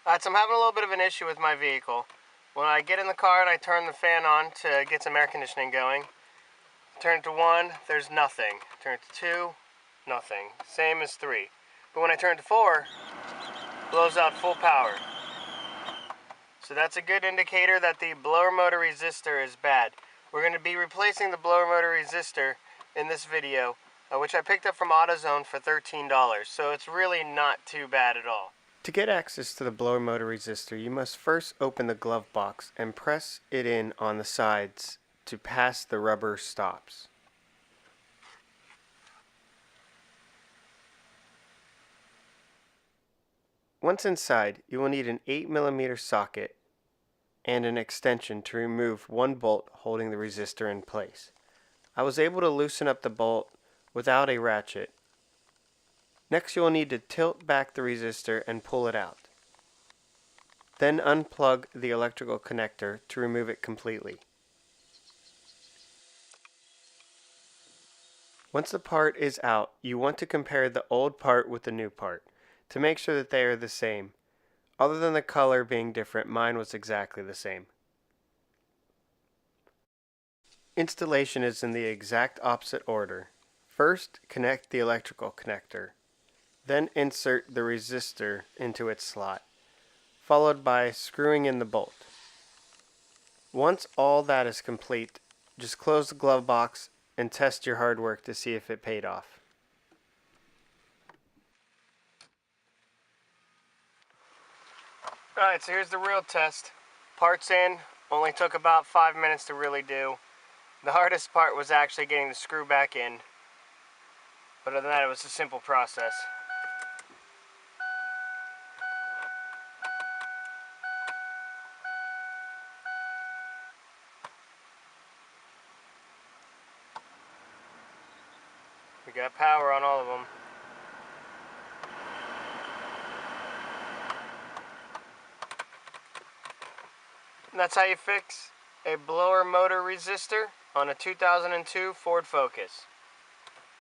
So I'm having a little bit of an issue with my vehicle. When I get in the car and I turn the fan on to get some air conditioning going, turn it to 1, there's nothing. Turn it to 2, nothing. Same as 3. But when I turn it to 4, it blows out full power. So that's a good indicator that the blower motor resistor is bad. We're going to be replacing the blower motor resistor in this video, which I picked up from AutoZone for $13. So it's really not too bad at all. To get access to the blower motor resistor, you must first open the glove box and press it in on the sides to pass the rubber stops. Once inside, you will need an 8mm socket and an extension to remove one bolt holding the resistor in place. I was able to loosen up the bolt without a ratchet. Next, you will need to tilt back the resistor and pull it out. Then unplug the electrical connector to remove it completely. Once the part is out, you want to compare the old part with the new part to make sure that they are the same. Other than the color being different, mine was exactly the same. Installation is in the exact opposite order. First, connect the electrical connector. Then insert the resistor into its slot, followed by screwing in the bolt. Once all that is complete, just close the glove box and test your hard work to see if it paid off. Alright, so here's the real test. Parts in, only took about 5 minutes to really do. The hardest part was actually getting the screw back in. But other than that, it was a simple process. We got power on all of them. And that's how you fix a blower motor resistor on a 2002 Ford Focus.